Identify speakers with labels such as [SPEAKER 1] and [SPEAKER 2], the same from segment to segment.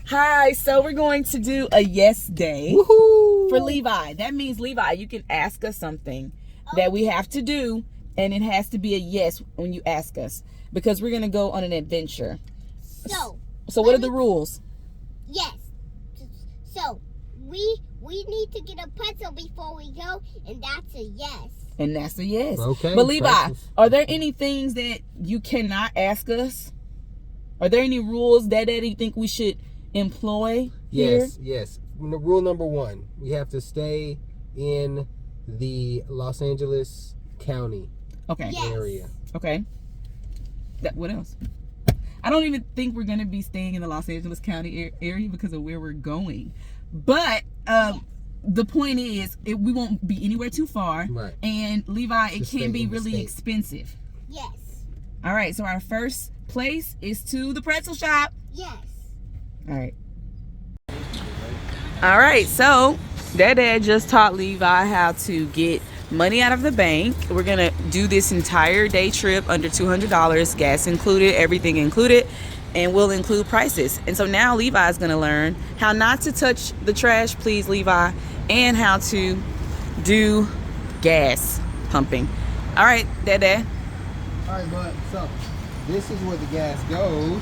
[SPEAKER 1] Hi, so we're going to do a yes day for Levi. That means, Levi, you can ask us something that we have to do, and it has to be a yes when you ask us, because we're going to go on an adventure. So what are the rules?
[SPEAKER 2] Yes. So we need to get a pretzel before we go, and that's a yes.
[SPEAKER 1] And that's a yes.
[SPEAKER 3] Okay.
[SPEAKER 1] But Levi, are there any things that you cannot ask us? Are there any rules that you think we should employ here?
[SPEAKER 3] Yes. Rule number 1, we have to stay in the Los Angeles County area.
[SPEAKER 1] Okay. What else? I don't even think we're going to be staying in the Los Angeles County area because of where we're going. But the point is, we won't be anywhere too far.
[SPEAKER 3] Right.
[SPEAKER 1] And Levi, it can be really expensive.
[SPEAKER 2] Yes.
[SPEAKER 1] All right. So our first place is to the pretzel shop.
[SPEAKER 2] Yes.
[SPEAKER 1] All right. All right. So Dad just taught Levi how to get money out of the bank. We're going to do this entire day trip under $200, gas included, everything included, and we'll include prices. And so now Levi is going to learn how not to touch the trash, please, Levi, and how to do gas pumping. All right, Dad.
[SPEAKER 3] All right, bud. So this is where the gas goes.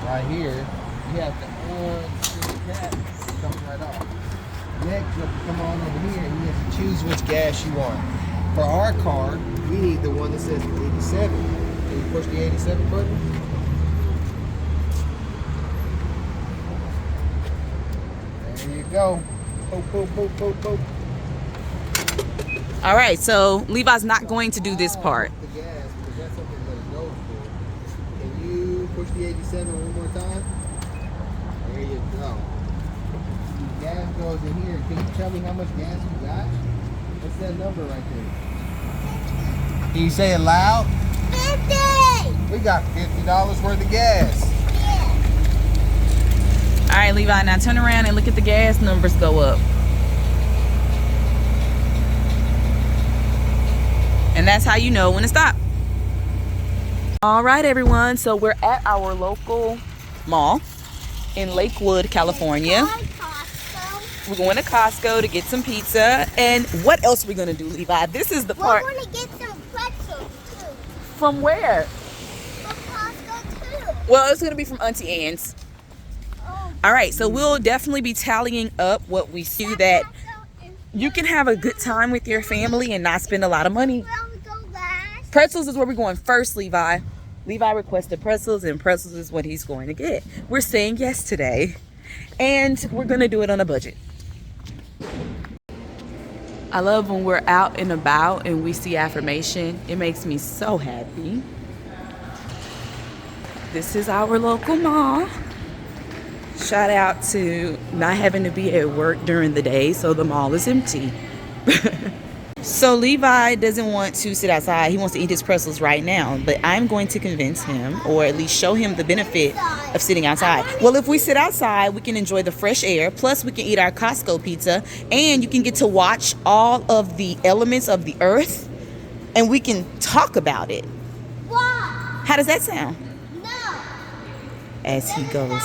[SPEAKER 3] Right here. You have to unscrew the cap. It comes right off. Next, you have to come on over here and you have to choose which gas you want. For our car, we need the one that says 87. Can you push the 87 button? There you go. Boop, boop, boop, boop, boop.
[SPEAKER 1] All right, so Levi's not going to do this part.
[SPEAKER 3] The gas, because that's something that it goes for. Can you push the 87 one more time? There you go. Gas goes in here. Can you tell me how much gas you got? What's that number right there? Can you say it loud?
[SPEAKER 2] 50!
[SPEAKER 3] We got $50 worth of gas.
[SPEAKER 2] Yeah.
[SPEAKER 1] All right, Levi, now turn around and look at the gas numbers go up. And that's how you know when to stop. All right, everyone, so we're at our local mall in Lakewood, California. We're going to Costco to get some pizza. And what else are we going to do, Levi? This is the part.
[SPEAKER 2] We're going to get some pretzels, too.
[SPEAKER 1] From where?
[SPEAKER 2] From Costco, too.
[SPEAKER 1] Well, it's going to be from Auntie Anne's.
[SPEAKER 2] Oh.
[SPEAKER 1] All right, so we'll definitely be tallying up what we see, that you can have a good time with your family and not spend a lot of money. Pretzels is where we're going first, Levi. Levi requested pretzels, and pretzels is what he's going to get. We're saying yes today, and we're going to do it on a budget. I love when we're out and about and we see affirmation. It makes me so happy. This is our local mall. Shout out to not having to be at work during the day, so the mall is empty. So Levi doesn't want to sit outside. He wants to eat his pretzels right now, but I'm going to convince him, or at least show him the benefit of sitting outside. Well, if we sit outside, we can enjoy the fresh air, plus we can eat our Costco pizza, and you can get to watch all of the elements of the earth, and we can talk about it.
[SPEAKER 2] Why?
[SPEAKER 1] How does that sound?
[SPEAKER 2] No.
[SPEAKER 1] As he goes.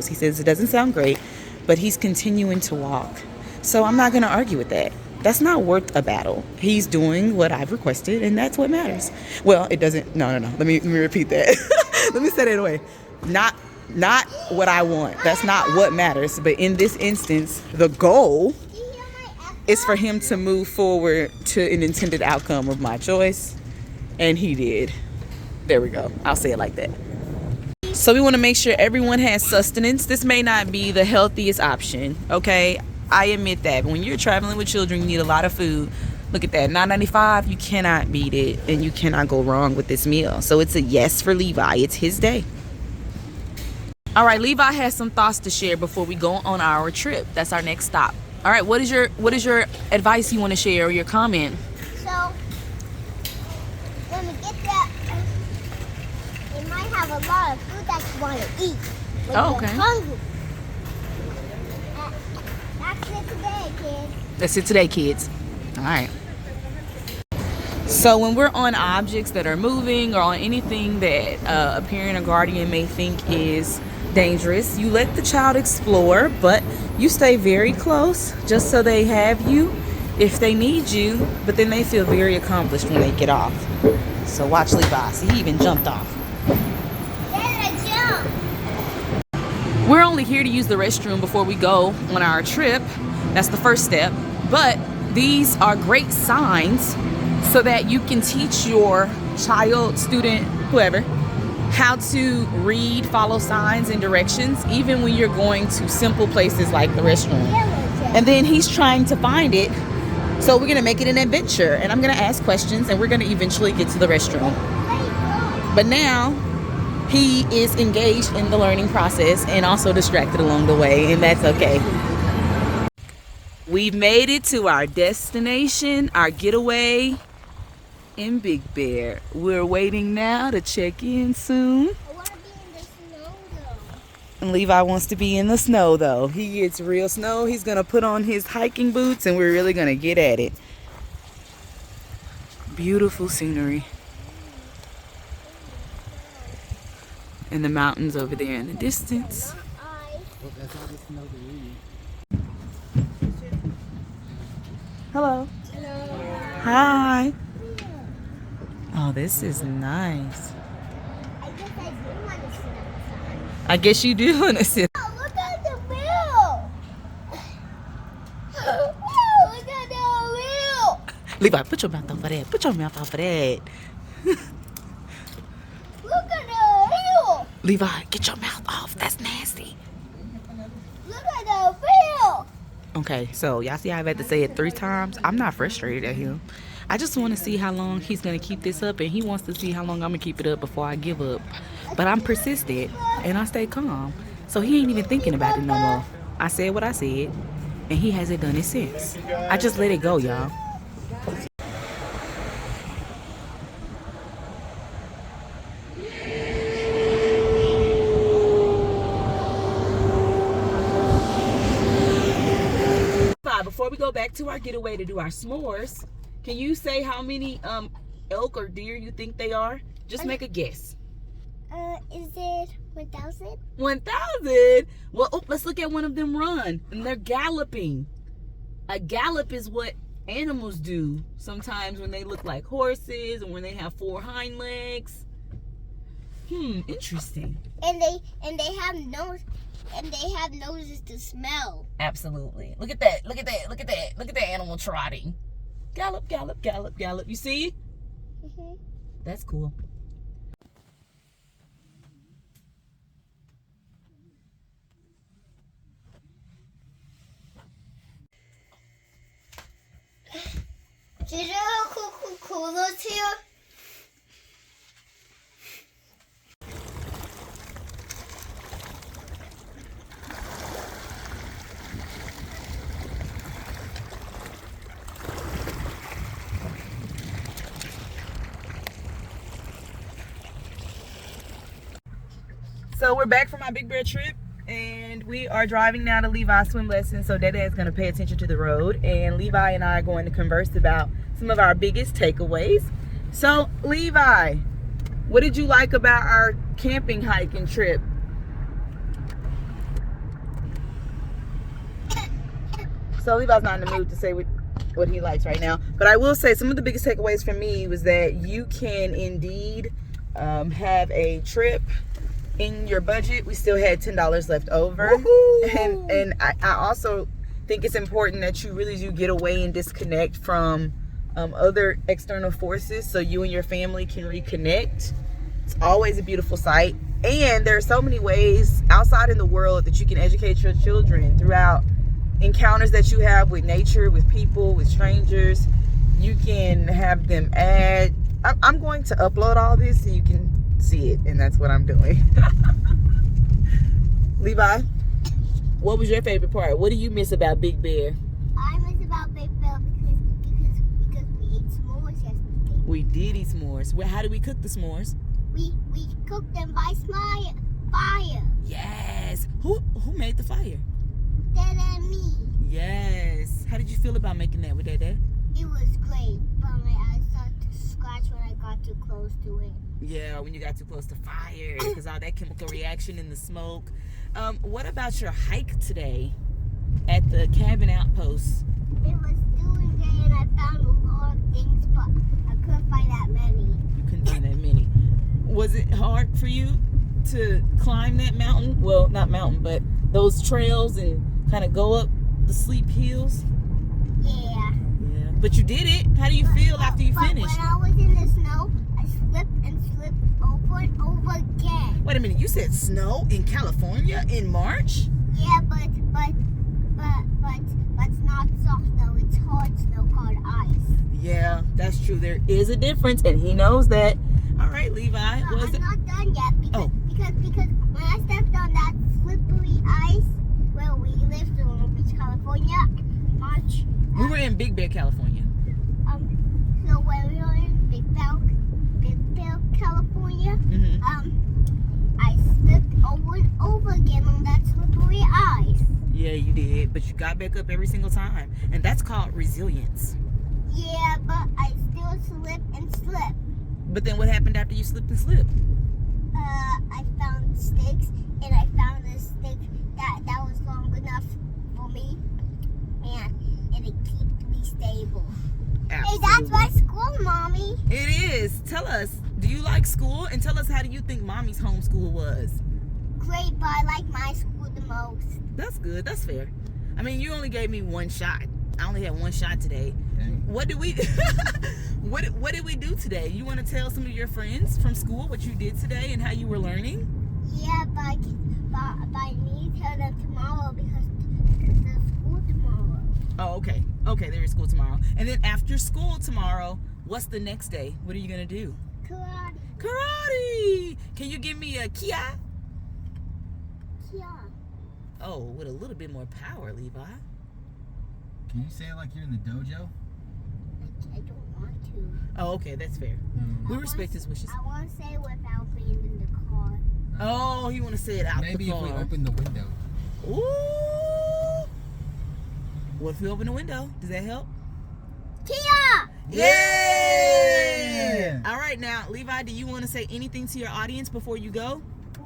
[SPEAKER 1] He says it doesn't sound great, but he's continuing to walk. So I'm not going to argue with that. That's not worth a battle. He's doing what I've requested, and that's what matters. Well, it doesn't. No. Let me repeat that. Let me say that away. Not what I want. That's not what matters. But in this instance, the goal is for him to move forward to an intended outcome of my choice, and he did. There we go. I'll say it like that. So we want to make sure everyone has sustenance. This may not be the healthiest option, okay? I admit that. But when you're traveling with children, you need a lot of food. Look at that, $9.95. You cannot beat it, and you cannot go wrong with this meal. So it's a yes for Levi. It's his day. All right, Levi has some thoughts to share before we go on our trip. That's our next stop. All right, what is your advice you want to share, or your comment?
[SPEAKER 2] So, when we get there, they might have a lot of food that you want to eat. When
[SPEAKER 1] Oh, okay.
[SPEAKER 2] You're hungry. That's it today, kids.
[SPEAKER 1] That's it today, kids. All right. So when we're on objects that are moving, or on anything that a parent or guardian may think is dangerous. You let the child explore, but you stay very close just so they have you if they need you, but then they feel very accomplished when they get off. So watch Levi. See, he even jumped off. We're only here to use the restroom before we go on our trip. That's the first step. But these are great signs so that you can teach your child, student, whoever, how to read, follow signs and directions, even when you're going to simple places like the restroom. And then he's trying to find it. So we're gonna make it an adventure, and I'm gonna ask questions, and we're gonna eventually get to the restroom. But now he is engaged in the learning process and also distracted along the way, and that's okay. We've made it to our destination, our getaway in Big Bear. We're waiting now to check in soon.
[SPEAKER 2] I want to be in the snow though.
[SPEAKER 1] And Levi wants to be in the snow though. He gets real snow. He's gonna put on his hiking boots and we're really gonna get at it. Beautiful scenery. And the mountains over there in the distance. Hello.
[SPEAKER 2] Hello.
[SPEAKER 1] Hi. Oh, this is nice.
[SPEAKER 2] I guess I do want to sit outside.
[SPEAKER 1] I guess you do want to sit.
[SPEAKER 2] Oh, look at the wheel. Oh, look at the wheel.
[SPEAKER 1] Levi, put your mouth off of that. Put your mouth off of that.
[SPEAKER 2] Look at the wheel.
[SPEAKER 1] Levi, get your mouth off. That's nasty.
[SPEAKER 2] Look at the wheel.
[SPEAKER 1] Okay, so y'all see I've had to say it 3 times. I'm not frustrated at him. I just want to see how long he's going to keep this up, and he wants to see how long I'm going to keep it up before I give up. But I'm persistent, and I stay calm. So he ain't even thinking about it no more. I said what I said, and he hasn't done it since. I just let it go, y'all. Before we go back to our getaway to do our s'mores, can you say how many elk or deer you think they are? Just make a guess.
[SPEAKER 2] Is it 1,000?
[SPEAKER 1] 1,000? Well, let's look at one of them run. And they're galloping. A gallop is what animals do sometimes when they look like horses and when they have 4 hind legs. Interesting.
[SPEAKER 2] And they have nose, and they have noses to smell.
[SPEAKER 1] Absolutely. Look at that. Look at that. Look at that. Look at that animal trotting. Gallop, gallop, gallop, gallop. You see?
[SPEAKER 2] Mm-hmm.
[SPEAKER 1] That's cool.
[SPEAKER 2] Did you know Coca-Cola's here?
[SPEAKER 1] So we're back from our Big Bear trip, and we are driving now to Levi's swim lesson. So Dada is going to pay attention to the road, and Levi and I are going to converse about some of our biggest takeaways. So Levi, what did you like about our camping hiking trip? So Levi's not in the mood to say what he likes right now, but I will say some of the biggest takeaways for me was that you can indeed have a trip in your budget. We still had $10 left over. And I also think it's important that you really do get away and disconnect from other external forces so you and your family can reconnect. It's always a beautiful sight, and there are so many ways outside in the world that you can educate your children throughout encounters that you have with nature, with people, with strangers. You can have them add. I'm going to upload all this so you can see it, and that's what I'm doing. Levi, what was your favorite part? What do you miss about Big Bear?
[SPEAKER 2] I miss about Big Bear because we ate s'mores yesterday.
[SPEAKER 1] We did eat s'mores. Well, how did we cook the s'mores?
[SPEAKER 2] We cooked them by fire.
[SPEAKER 1] Yes. Who made the fire?
[SPEAKER 2] Dad and me.
[SPEAKER 1] Yes. How did you feel about making that with Dad?
[SPEAKER 2] It was great, but my eyes started to scratch when I got too close to it.
[SPEAKER 1] Yeah, when you got too close to fire, because all that chemical reaction in the smoke. What about your hike today at the cabin outpost?
[SPEAKER 2] It was doing good and I found a lot of things, but I couldn't find that many.
[SPEAKER 1] You couldn't find that many. Was it hard for you to climb that mountain? Well, not mountain, but those trails and kind of go up the steep hills?
[SPEAKER 2] Yeah.
[SPEAKER 1] Yeah. But you did it. How do you feel after you finished?
[SPEAKER 2] When I was in the snow, I slipped and slipped over and over again.
[SPEAKER 1] Wait a minute, you said snow in California in March?
[SPEAKER 2] Yeah, but it's not soft snow. It's hard snow called ice.
[SPEAKER 1] Yeah, that's true. There is a difference, and he knows that. All right, Levi.
[SPEAKER 2] No,
[SPEAKER 1] Was
[SPEAKER 2] I'm
[SPEAKER 1] it?
[SPEAKER 2] not done yet because when I stepped on that slippery ice where we lived in Long Beach, California, March.
[SPEAKER 1] We were in Big Bear, California.
[SPEAKER 2] So when we were in Big Bear, California,
[SPEAKER 1] Mm-hmm.
[SPEAKER 2] I slipped over and over again on that slippery ice.
[SPEAKER 1] Yeah, you did, but you got back up every single time, and that's called resilience.
[SPEAKER 2] Yeah, but I still slip and slip.
[SPEAKER 1] But then what happened after you slipped and slipped?
[SPEAKER 2] I found sticks, and I found a stick that was long enough for me, and it kept me stable.
[SPEAKER 1] Absolutely.
[SPEAKER 2] Hey, that's my school, Mommy.
[SPEAKER 1] It is. Tell us, do you like school? And tell us, how do you think Mommy's homeschool was?
[SPEAKER 2] Great, but I like my school the most.
[SPEAKER 1] That's good. That's fair. I mean, you only gave me one shot. I only had one shot today.
[SPEAKER 3] Okay.
[SPEAKER 1] What did we what did we do today? You want to tell some of your friends from school what you did today and how you were learning?
[SPEAKER 2] Yeah, but I need to tell them tomorrow because there's school tomorrow.
[SPEAKER 1] Oh, okay. Okay, there is school tomorrow. And then after school tomorrow, what's the next day? What are you going to do?
[SPEAKER 2] Karate.
[SPEAKER 1] Karate! Can you give me a kia?
[SPEAKER 2] Yeah.
[SPEAKER 1] Oh, with a little bit more power, Levi.
[SPEAKER 3] Can you say it like you're in the dojo?
[SPEAKER 2] I don't want to.
[SPEAKER 1] Oh, okay, that's fair. We
[SPEAKER 2] I
[SPEAKER 1] respect
[SPEAKER 2] want-
[SPEAKER 1] his wishes.
[SPEAKER 2] I want to say it without being in the car.
[SPEAKER 1] Oh, you want to say it out
[SPEAKER 3] Maybe
[SPEAKER 1] the
[SPEAKER 3] if we
[SPEAKER 1] car.
[SPEAKER 3] open the window.
[SPEAKER 1] Ooh! What if we open the window? Does that help?
[SPEAKER 2] Kia!
[SPEAKER 1] Yay! All right, now, Levi, do you want to say anything to your audience before you go?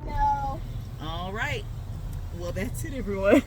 [SPEAKER 2] No.
[SPEAKER 1] All right. Well, that's it, everyone.